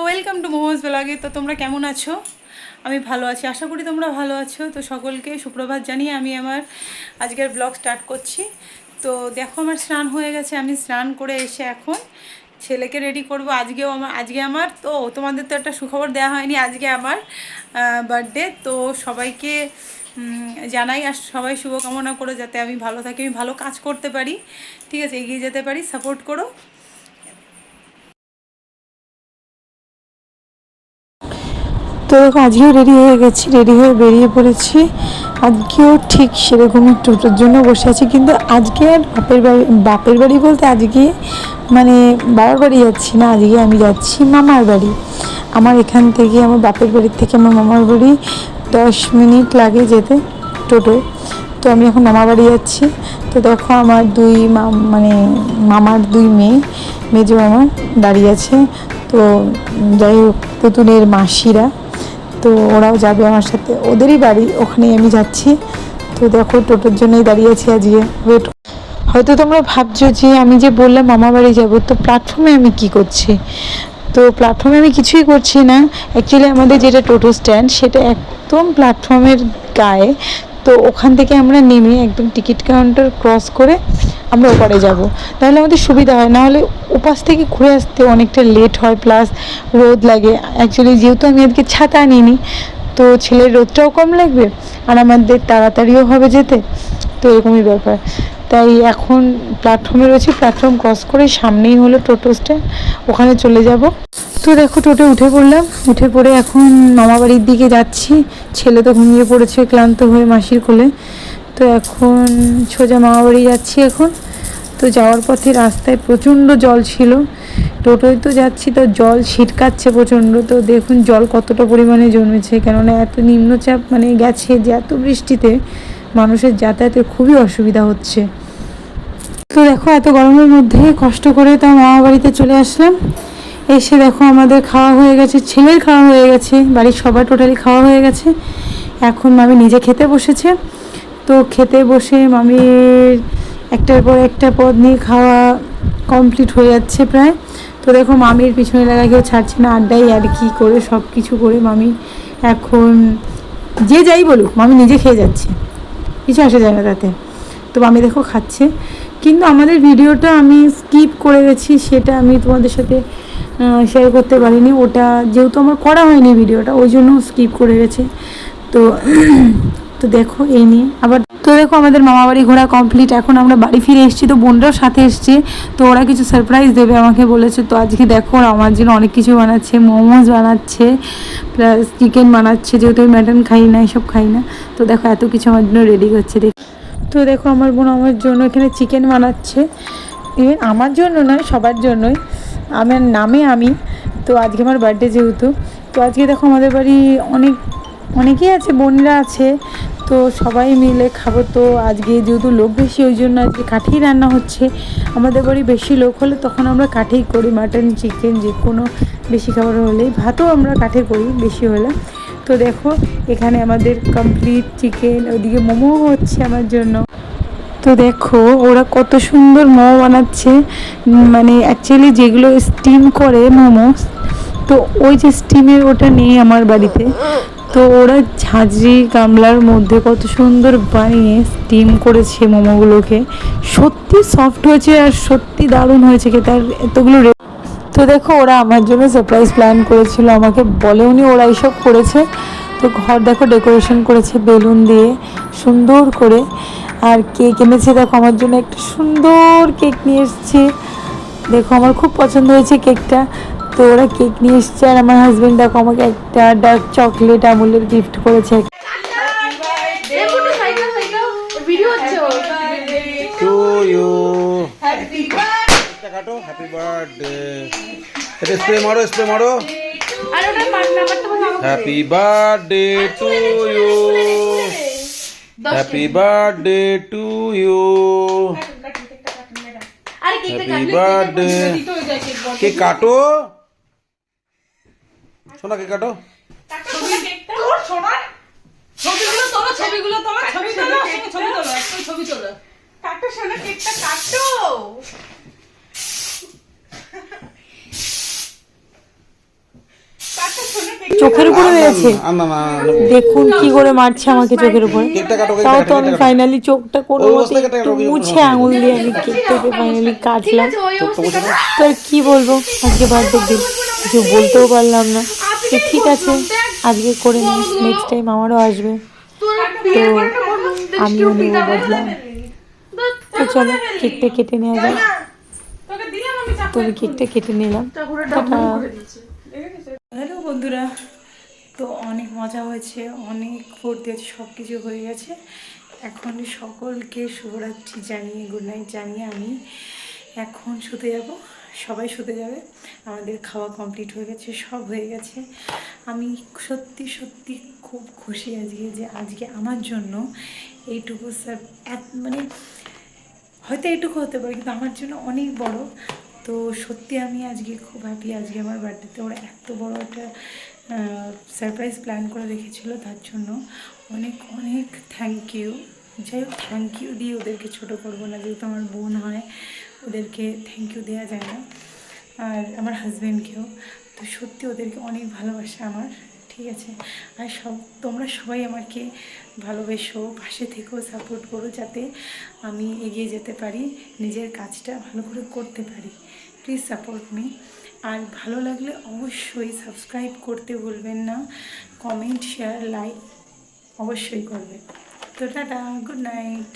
Welcome to momos ব্লগে। তো তোমরা কেমন আছো? আমি ভালো আছি, আশা করি তোমরা ভালো আছো। তো সকলকে সুপ্রভাত জানিয়ে আমি আমার আজকের ব্লগ স্টার্ট করছি। তো দেখো আমার স্নান হয়ে গেছে, আমি স্নান করে এসে এখন ছেলেকে রেডি করব। আজকে আমার তো তোমাদের তো একটা সুখবর দেওয়া হয়নি, আজকে আমার বার্থডে। তো সবাইকে জানাই আর সবাই শুভকামনা করো যাতে আমি ভালো থাকি, আমি ভালো কাজ করতে পারি, ঠিক আছে, এগিয়ে যেতে পারি, সাপোর্ট করো। তো দেখো আজকেও রেডি হয়ে গেছি, রেডি হয়ে বেরিয়ে পড়েছি। আজকেও ঠিক সেরকমই টোটোর জন্য বসে আছি, কিন্তু আজকে আর বাপের বাড়ি বলতে আজকে মানে বাবার বাড়ি যাচ্ছি না, আজকে আমি যাচ্ছি মামার বাড়ি। আমার এখান থেকে আমার বাপের বাড়ির থেকে আমার মামার বাড়ি 10 মিনিট লাগে যেতে টোটোয়। তো আমি এখন মামার বাড়ি যাচ্ছি। তো দেখো আমার মানে মামার 2 মেয়ে, মেজো মামা দাঁড়িয়ে আছে। তো যাই হোক পুতুলের মাসিরা, তো ওরাও যাবে আমার সাথে, ওদেরই বাড়ি ওখানেই আমি যাচ্ছি। তো দেখো টোটোর জন্যই দাঁড়িয়ে আছি আজকে ওয়েট। হয়তো তোমরা ভাবছো যে আমি যে বললাম মামা বাড়ি যাবো, তো প্ল্যাটফর্মে আমি কি করছি? তো প্ল্যাটফর্মে আমি কিছুই করছি না। অ্যাকচুয়ালি আমাদের যেটা টোটো স্ট্যান্ড সেটা একদম প্ল্যাটফর্মের গায়ে। তো ওখান থেকে আমরা নেমে একদম টিকিট কাউন্টার ক্রস করে আমরা ওপারে যাব, তাহলে আমাদের সুবিধা হয়। নাহলে ওপাশ থেকে ঘুরে আসতে অনেকটা লেট হয়, প্লাস রোদ লাগে। অ্যাকচুয়ালি যেহেতু আমি আজকে ছাতা নিইনি, তো ছেলের রোদটাও কম লাগবে আর আমাদের তাড়াতাড়িও হবে যেতে। তো এরকমই ব্যাপার। তাই এখন প্ল্যাটফর্মে রয়েছে, প্ল্যাটফর্ম ক্রস করে সামনেই হলো টোটো স্ট্যান্ড, ওখানে চলে যাব। তো দেখো টোটো উঠে পড়লাম, উঠে পড়ে এখন মামাবাড়ির দিকে যাচ্ছি। ছেলে তো ঘুমিয়ে পড়েছে ক্লান্ত হয়ে মাসির কোলে। তো এখন সোজা মামাবাড়ি যাচ্ছি এখন। তো যাওয়ার পথে রাস্তায় প্রচণ্ড জল ছিল, টোটোয় তো যাচ্ছি তো জল ছিটকাচ্ছে প্রচণ্ড। তো দেখুন জল কতটা পরিমাণে জমেছে, কেননা এত নিম্নচাপ মানে গেছে যে এত বৃষ্টিতে মানুষের যাতায়াতের খুবই অসুবিধা হচ্ছে। তো দেখো এত গরমের মধ্যে কষ্ট করে তার মামা বাড়িতে চলে আসলাম। এসে দেখো আমাদের খাওয়া হয়ে গেছে, ছেলের খাওয়া হয়ে গেছে, বাড়ির সবার টোটালি খাওয়া হয়ে গেছে। এখন মামি নিজে খেতে বসেছে। তো খেতে বসে মামির একটার পর একটা পদ নিয়ে খাওয়া কমপ্লিট হয়ে যাচ্ছে প্রায়। তো দেখো মামির পিছনে লাগা কেউ ছাড়ছে না, আড্ডাই আর কি করে সব কিছু করে মামি এখন যে যাই বলুক মামি নিজে খেয়ে যাচ্ছে, কিছু আসে যায় না তাতে। তো মামি দেখো খাচ্ছে, কিন্তু আমাদের ভিডিওটা আমি স্কিপ করে গেছি, সেটা আমি তোমাদের সাথে শেয়ার করতে পারিনি। ওটা যেহেতু আমার করা হয়নি ভিডিওটা, ওই জন্য স্কিপ করে গেছে। তো তো দেখো এই নিয়ে আবার। তো দেখো আমাদের মামাবাড়ি ঘোরা কমপ্লিট, এখন আমরা বাড়ি ফিরে এসেছি। তো বোনরাও সাথে এসছে, তো ওরা কিছু সারপ্রাইজ দেবে আমাকে বলেছে। তো আজকে দেখো ওরা আমার জন্য অনেক কিছু বানাচ্ছে, মোমোজ বানাচ্ছে, প্লাস চিকেন বানাচ্ছে, যেহেতু আমি মাটন খাই না, এসব খাই না। তো দেখো এত কিছু আমার জন্য রেডি করছে। তো দেখো আমার বোন আমার জন্য এখানে চিকেন বানাচ্ছে, ইভেন আমার জন্য নয় সবার জন্যই, আমার নামে আমি। তো আজকে আমার বার্থডে যেহেতু, তো আজকে দেখো আমাদের বাড়ি অনেকেই আছে, বোনরা আছে, তো সবাই মিলে খাবো। তো আজকে যেহেতু লোক বেশি, ওই জন্য আজকে কাঠেই রান্না হচ্ছে। আমাদের বাড়ি বেশি লোক হলে তখন আমরা কাঠেই করি, মাটন চিকেন যে কোনো বেশি খাবার হলেই, ভাতও আমরা কাঠে করি বেশি হলে। তো দেখো এখানে আমাদের কমপ্লিট চিকেন, ওইদিকে মোমো হচ্ছে আমার জন্য। তো দেখো ওরা কত সুন্দর মোমো বানাচ্ছে, মানে অ্যাকচুয়ালি যেগুলো স্টিম করে মোমোস, তো ওই যে স্টিমের ওটা নেই আমার বাড়িতে। তো ওরা ঝাঁঝরি গামলার মধ্যে কত সুন্দর বানিয়ে স্টিম করেছে মোমোগুলোকে, সত্যি সফট হয়েছে আর সত্যি দারুণ হয়েছে খেতে। আর এতগুলো তো দেখো ওরা আমার জন্য সারপ্রাইজ প্ল্যান করেছিল, আমাকে বলেওনি ওরা এইসব করেছে। তো ঘর দেখো ডেকোরেশন করেছে বেলুন দিয়ে সুন্দর করে, আর কেক এনেছে। দেখো আমার জন্য একটা সুন্দর কেক নিয়ে এসছে, দেখো আমার খুব পছন্দ হয়েছে কেকটা। তো ওরা কেক নিয়ে এসছে, আর আমার হাজব্যান্ড দেখো আমাকে একটা ডার্ক চকলেট আমুলের গিফট করেছে। টু ইউ কাটো, হ্যাপি বার্থডে। এটা স্প্রে মারো, স্প্রে মারো। Happy birthday to you, happy birthday to you, happy birthday. Cake কাটো সোনা, কেক কাটো। চোখের উপরে হয়েছে। না না দেখুন কি করে মারছে আমাকে চোখের উপরে। কেকটা কাটো তাও তো আমি ফাইনালি চোখটা কোনো ওই মতে অবস্থায় কেটে একটু কাটো, ওই মুছে অবস্থায় আঙুল দিয়ে আমি কেকটাকে ফাইনালি কাটলাম। তো বসে না তো আর কি বলবো, আজকে বার্থডে দিন কিছু বলতেও পারলাম না। তো ঠিক আছে, আজকে করে নিই, নেক্সট টাইম আমারও আসবে, তো আমিও নেব বদলাম। তো চলো কেকটা কেটে নেওয়া যায়। তো আমি কেকটা কেটে নিলাম। টাটা। হ্যালো বন্ধুরা, তো অনেক মজা হয়েছে, অনেক ফুর্তি হয়েছে, সব কিছু হয়ে গেছে। এখন সকলকে শুভরাত্রি জানিয়ে, গুড নাইট জানিয়ে আমি এখন শুতে যাব। সবাই শুতে যাবে, আমাদের খাওয়া কমপ্লিট হয়ে গেছে, সব হয়ে গেছে। আমি সত্যি সত্যি খুব খুশি আজকে যে আজকে আমার জন্য এইটুকু মানে হয়তো এইটুকু হতে পারে, কিন্তু আমার জন্য অনেক বড়। তো সত্যি আমি আজকে খুব হ্যাপি। আজকে আমার বার্থডেতে ওরা এত বড় একটা সারপ্রাইজ প্ল্যান করে রেখেছিলো, তার জন্য অনেক অনেক থ্যাংক ইউ। যাই হোক, থ্যাংক ইউ দিয়ে ওদেরকে ছোটো করবো না, যেহেতু আমার বোন হয়, ওদেরকে থ্যাংক ইউ দেওয়া যায় না। আর আমার হাজব্যান্ডকেও, তো সত্যি ওদেরকে অনেক ভালোবাসা আমার, ঠিক আছে। আর তোমরা সবাই আমাকে ভালোবেসো, পাশে থেকেও সাপোর্ট করো, যাতে আমি এগিয়ে যেতে পারি, নিজের কাজটা ভালো করে করতে পারি। Please support me. আর ভালো লাগলে অবশ্যই সাবস্ক্রাইব করতে ভুলবেন না, কমেন্ট, শেয়ার, লাইক অবশ্যই করবে। তো টাটা, গুড নাইট।